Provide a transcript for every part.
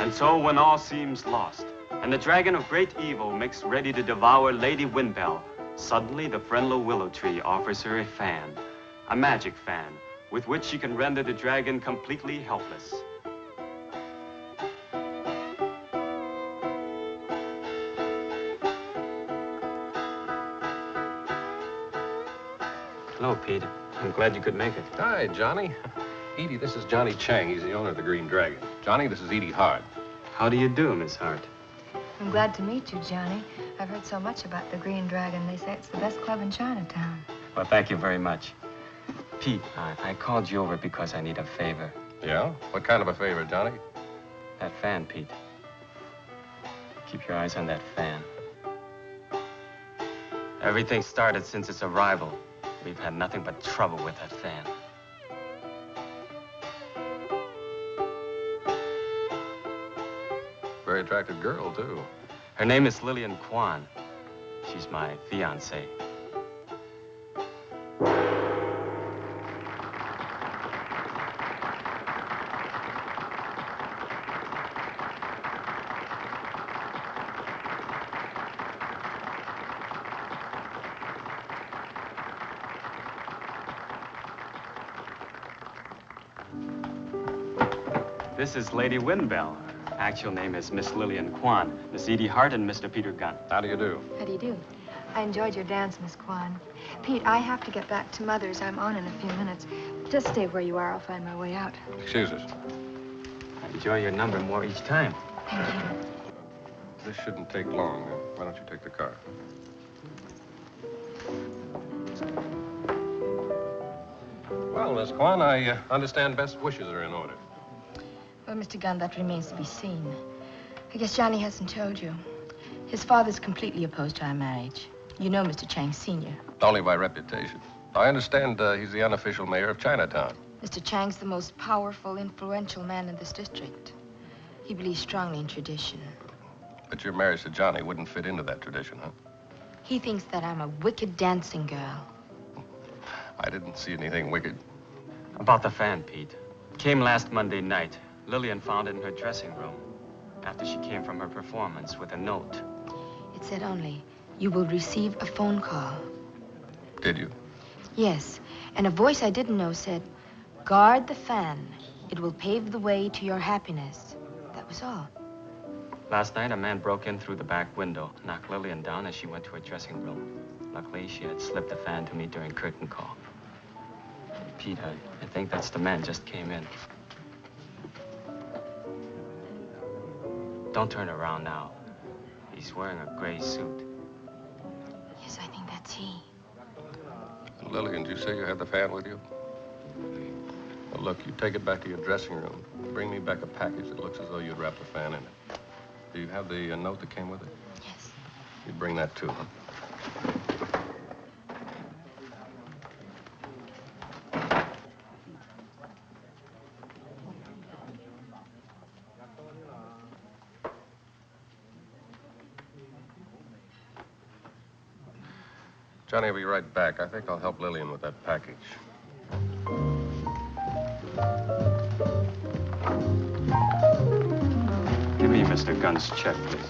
And so when all seems lost, and the dragon of great evil makes ready to devour Lady Windbell, suddenly the friendly willow tree offers her a fan, a magic fan, with which she can render the dragon completely helpless. Hello, Pete. I'm glad you could make it. Hi, Johnny. Edie, this is Johnny Chang. He's the owner of the Green Dragon. Johnny, this is Edie Hart. How do you do, Miss Hart? I'm glad to meet you, Johnny. I've heard so much about the Green Dragon. They say it's the best club in Chinatown. Well, thank you very much. Pete, I called you over because I need a favor. Yeah? What kind of a favor, Johnny? That fan, Pete. Keep your eyes on that fan. Everything started since its arrival. We've had nothing but trouble with that fan. Very attractive girl, too. Her name is Lillian Kwan. She's my fiancée. This is Lady Windbell. Her actual name is Miss Lillian Kwan, Miss Edie Hart, and Mr. Peter Gunn. How do you do? How do you do? I enjoyed your dance, Miss Kwan. Pete, I have to get back to Mother's. I'm on in a few minutes. Just stay where you are. I'll find my way out. Excuse us. I enjoy your number more each time. Thank you. This shouldn't take long. Why don't you take the car? Well, Miss Kwan, I understand best wishes are in order. Well, Mr. Gunn, that remains to be seen. I guess Johnny hasn't told you. His father's completely opposed to our marriage. You know Mr. Chang Sr. Only by reputation. I understand he's the unofficial mayor of Chinatown. Mr. Chang's the most powerful, influential man in this district. He believes strongly in tradition. But your marriage to Johnny wouldn't fit into that tradition, huh? He thinks that I'm a wicked dancing girl. I didn't see anything wicked. About the fan, Pete. It came last Monday night. Lillian found it in her dressing room. after she came from her performance with a note. It said only, you will receive a phone call. Did you? Yes, and a voice I didn't know said, guard the fan. It will pave the way to your happiness. That was all. Last night, a man broke in through the back window, knocked Lillian down as she went to her dressing room. Luckily, she had slipped the fan to me during curtain call. Pete, I think that's the man just came in. Don't turn around now. He's wearing a gray suit. Yes, I think that's he. Lillian, did you say you had the fan with you? Well, look, you take it back to your dressing room. Bring me back a package that looks as though you'd wrap the fan in it. Do you have the note that came with it? Yes. You bring that too, huh? Johnny, I'll be right back. I think I'll help Lillian with that package. Give me Mr. Gunn's check, please.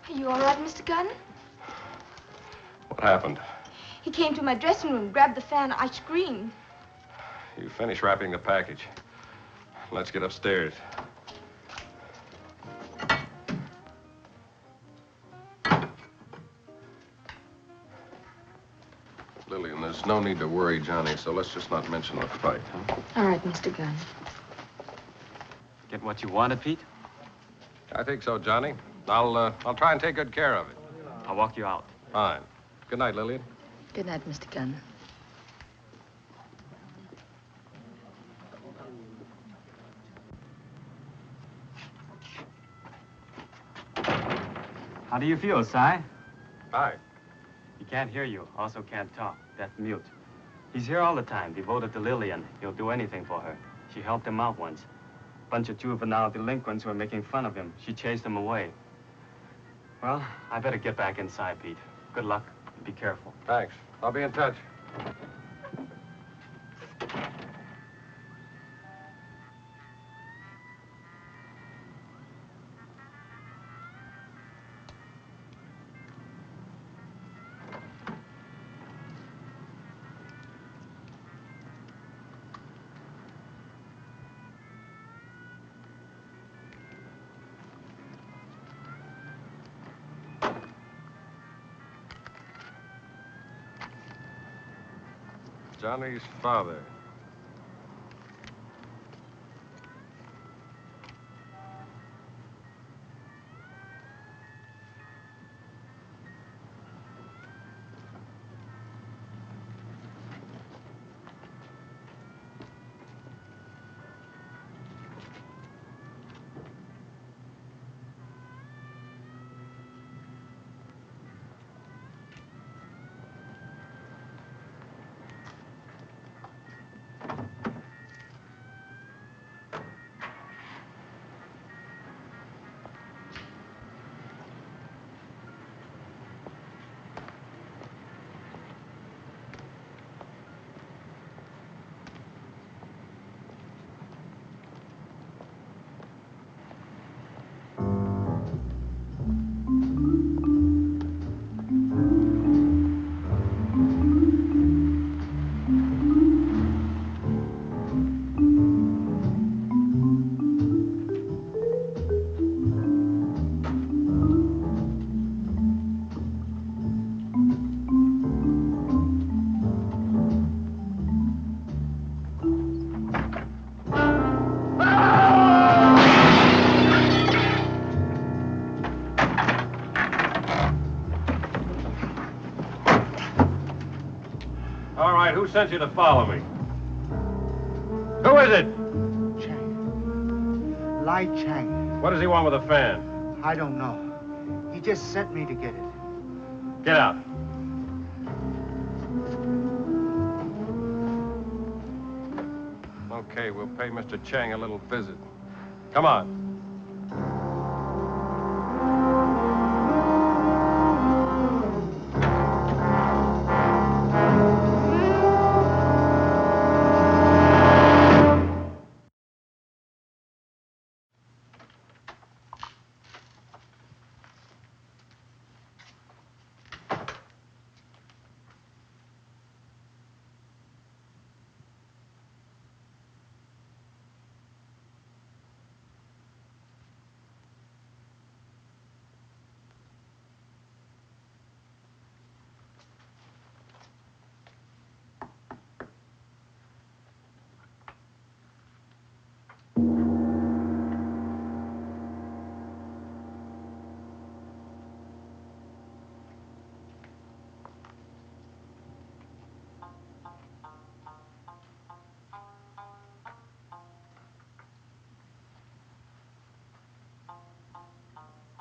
Are you all right, Mr. Gunn? What happened? He came to my dressing room, grabbed the fan. I screamed. You finished wrapping the package. Let's get upstairs. Lillian, there's no need to worry Johnny, so let's just not mention the fight, huh? All right, Mr. Gunn. Get what you wanted, Pete? I think so, Johnny. I'll try and take good care of it. I'll walk you out. Fine. Good night, Lillian. Good night, Mr. Gunn. How do you feel, Si? Hi. He can't hear you, also can't talk. Deaf mute. He's here all the time, devoted to Lillian. He'll do anything for her. She helped him out once. Bunch of juvenile delinquents were making fun of him. She chased them away. Well, I better get back inside, Pete. Good luck. Be careful. Thanks. I'll be in touch. Johnny's father. sent you to follow me? Who is it? Chang. Lai Chang. What does he want with a fan? I don't know. He just sent me to get it. Get out. Okay, we'll pay Mr. Chang a little visit. Come on.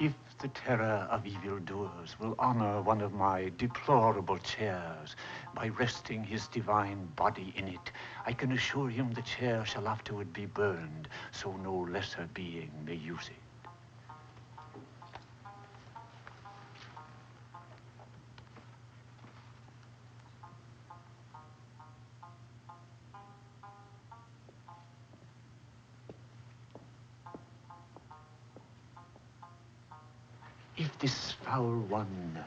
If the terror of evildoers will honor one of my deplorable chairs by resting his divine body in it, I can assure him the chair shall afterward be burned, so no lesser being may use it. If this foul one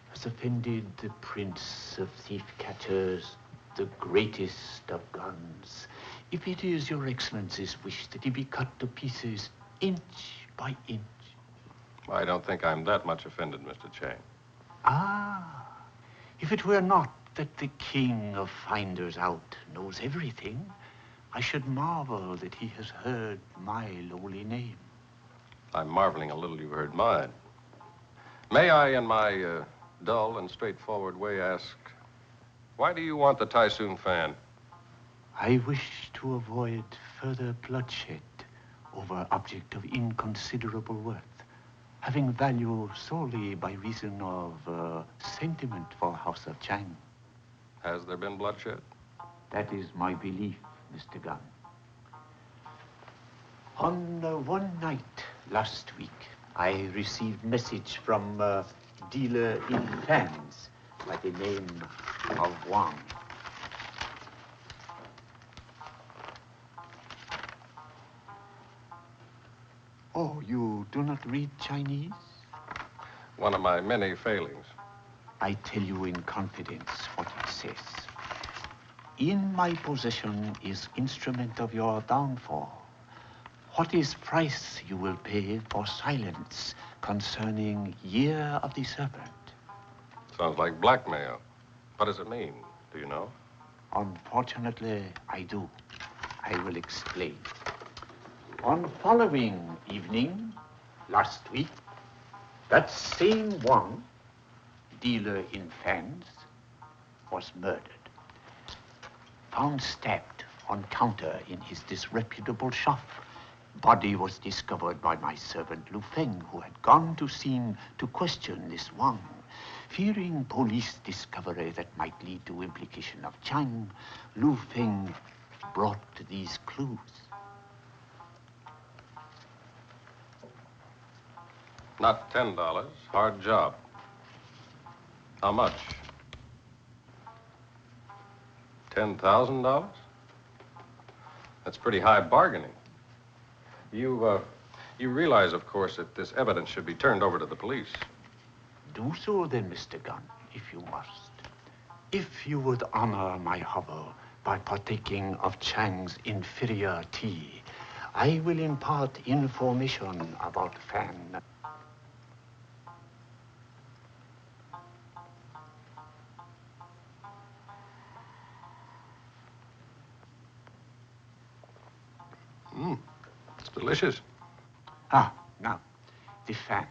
has offended the prince of thief-catchers, the greatest of guns, if it is your excellency's wish that he be cut to pieces inch by inch. I don't think I'm that much offended, Mr. Chang. Ah, if it were not that the king of finders out knows everything, I should marvel that he has heard my lowly name. I'm marveling a little you've heard mine. May I, in my dull and straightforward way, ask, why do you want the Tysoon fan? I wish to avoid further bloodshed over object of inconsiderable worth, having value solely by reason of sentiment for House of Chang. Has there been bloodshed? That is my belief, Mr. Gunn. On one night last week, I received message from a dealer in fans by the name of Wang. Oh, you do not read Chinese? One of my many failings. I tell you in confidence what it says. In my possession is instrument of your downfall. What is price you will pay for silence concerning Year of the Serpent? Sounds like blackmail. What does it mean? Do you know? Unfortunately, I do. I will explain. On following evening, last week, that same one, dealer in fans, was murdered. Found stabbed on counter in his disreputable shop. Body was discovered by my servant Lu Feng, who had gone to scene to question this Wang. Fearing police discovery that might lead to implication of Chang, Lu Feng brought these clues. Not $10. Hard job. How much? $10,000? That's pretty high bargaining. You realize, of course, that this evidence should be turned over to the police. Do so then, Mr. Gunn, if you must. If you would honor my hovel by partaking of Chang's inferior tea, I will impart information about Fan. It's delicious. Now, the Fan.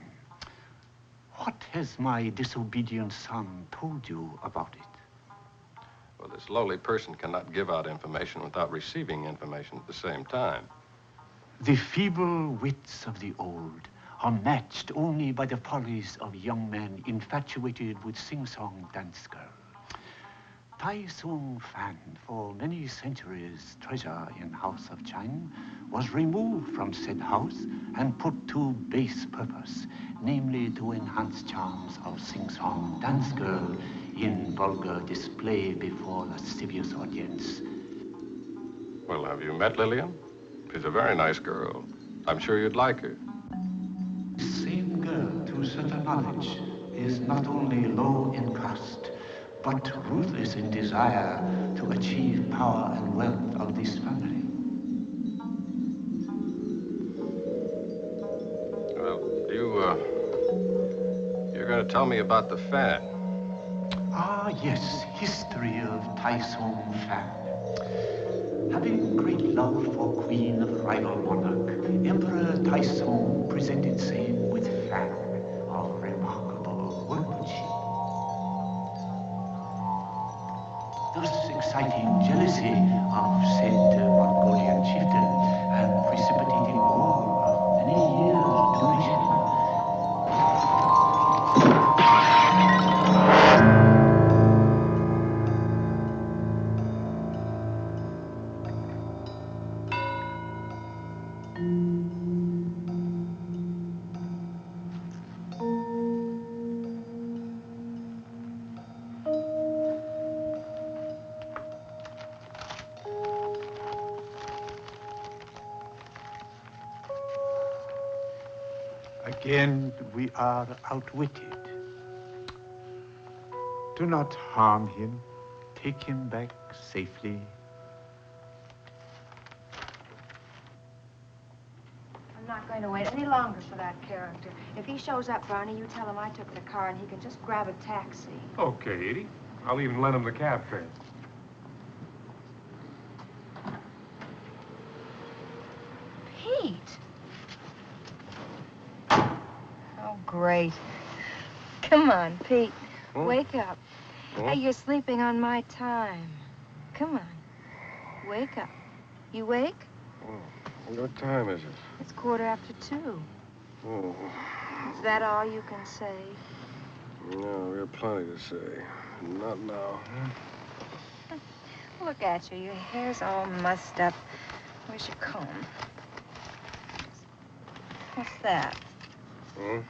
What has my disobedient son told you about it? For this lowly person cannot give out information without receiving information at the same time. The feeble wits of the old are matched only by the follies of young men infatuated with sing-song dance girls. Tai Sung Fan, for many centuries treasure in House of Chang, was removed from said house and put to base purpose, namely to enhance charms of sing-song dance girl in vulgar display before lascivious audience. Well, have you met Lillian? She's a very nice girl. I'm sure you'd like her. The same girl, to certain knowledge, is not only low in caste, but ruthless in desire to achieve power and wealth of this family. Well, you're going to tell me about the fan. Ah, yes, history of Tai Sung Fan. Having great love for queen of rival monarch, Emperor Tai Sung presented same with fan of remarkable workmanship. Thus exciting jealousy of said Mongolian chieftain and precipitating war of many years' duration. Again, we are outwitted. Do not harm him. Take him back safely. I'm not going to wait any longer for that character. If he shows up, Barney, you tell him I took the car and he can just grab a taxi. Okay, Edie. I'll even lend him the cab fare. Pete! Oh, great. Come on, Pete. Wake up. Hey, you're sleeping on my time. Come on. Wake up. You wake? What time is it? It's 2:15. Oh, Is that all you can say? no, we have plenty to say. Not now. Look at you. Your hair's all mussed up. Where's your comb? What's that? Hmm?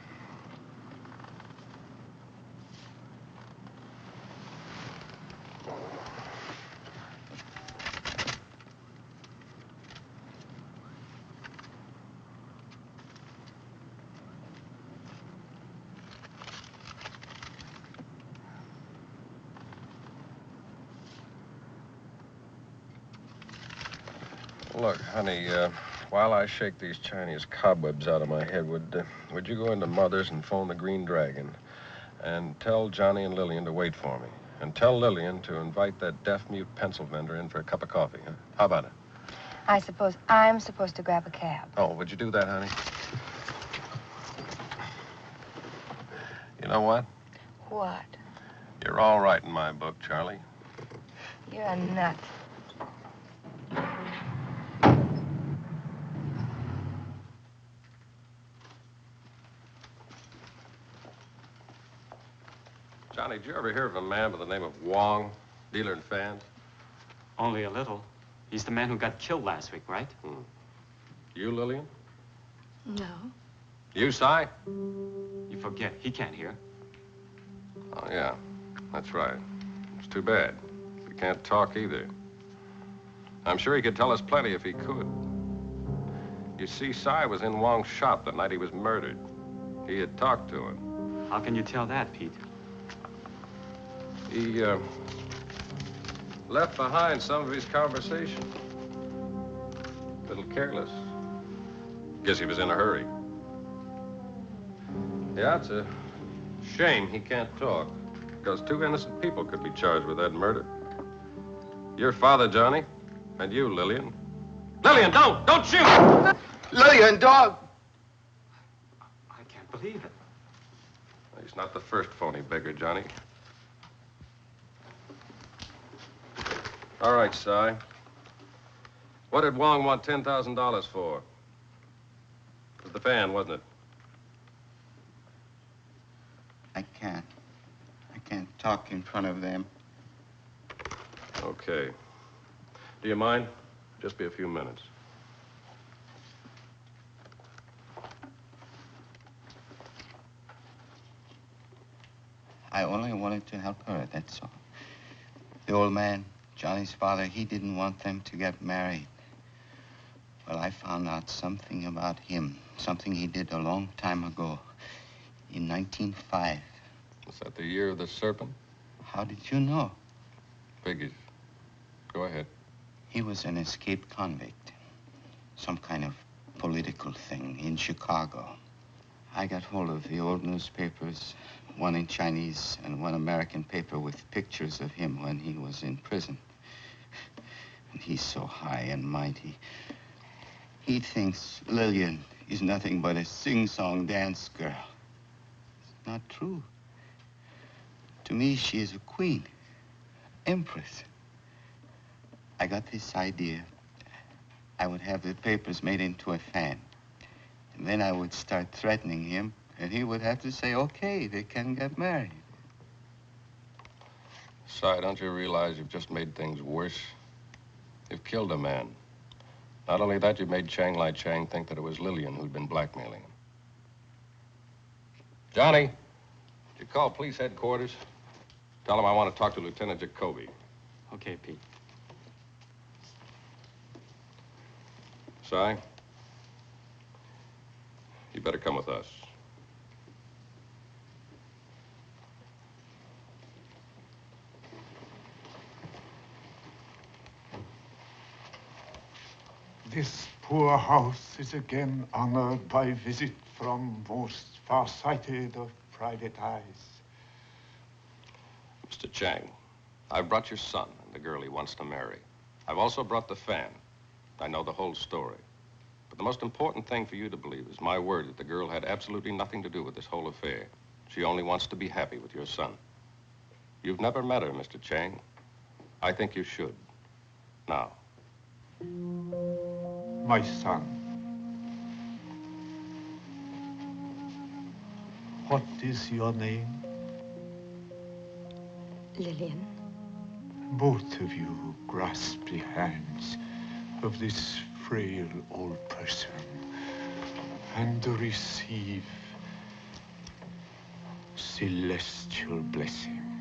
Look, honey, while I shake these Chinese cobwebs out of my head, would you go into Mother's and phone the Green Dragon and tell Johnny and Lillian to wait for me? And tell Lillian to invite that deaf-mute pencil vendor in for a cup of coffee, huh? How about it? I suppose I'm supposed to grab a cab. Oh, would you do that, honey? You know what? What? You're all right in my book, Charlie. You're a nut. Johnny, did you ever hear of a man by the name of Wong, dealer in fans? Only a little. He's the man who got killed last week, right? You, Lillian? No. You, Si? You forget, he can't hear. Oh, yeah. That's right. It's too bad. He can't talk either. I'm sure he could tell us plenty if he could. You see, Si was in Wong's shop the night he was murdered. He had talked to him. How can you tell that, Pete? He, left behind some of his conversation. A little careless. Guess he was in a hurry. Yeah, it's a shame he can't talk, because 2 innocent people could be charged with that murder. Your father, Johnny, and you, Lillian. Lillian, don't shoot! Lillian, dog! I can't believe it. He's not the first phony beggar, Johnny. All right, Si. What did Wong want $10,000 for? It was the fan, wasn't it? I can't talk in front of them. Okay. Do you mind? Just be a few minutes. I only wanted to help her, that's all. The old man, Johnny's father, he didn't want them to get married. Well, I found out something about him, something he did a long time ago, in 1905. Was that the year of the serpent? How did you know? Figures. Go ahead. He was an escaped convict, some kind of political thing in Chicago. I got hold of the old newspapers, one in Chinese and one American paper with pictures of him when he was in prison. And he's so high and mighty. He thinks Lillian is nothing but a sing-song dance girl. It's not true. To me, she is a queen, empress. I got this idea. I would have the papers made into a fan. And then I would start threatening him, and he would have to say, okay, they can get married. Si, don't you realize you've just made things worse? You've killed a man. Not only that, you made Chang Lai Chang think that it was Lillian who'd been blackmailing him. Johnny, did you call police headquarters? Tell them I want to talk to Lieutenant Jacoby. Okay, Pete. Si, you better come with us. This poor house is again honored by visit from most far-sighted of private eyes. Mr. Chang, I've brought your son and the girl he wants to marry. I've also brought the fan. I know the whole story. But the most important thing for you to believe is my word that the girl had absolutely nothing to do with this whole affair. She only wants to be happy with your son. You've never met her, Mr. Chang. I think you should. Now. My son. What is your name? Lillian. Both of you grasp the hands of this frail old person and receive celestial blessing.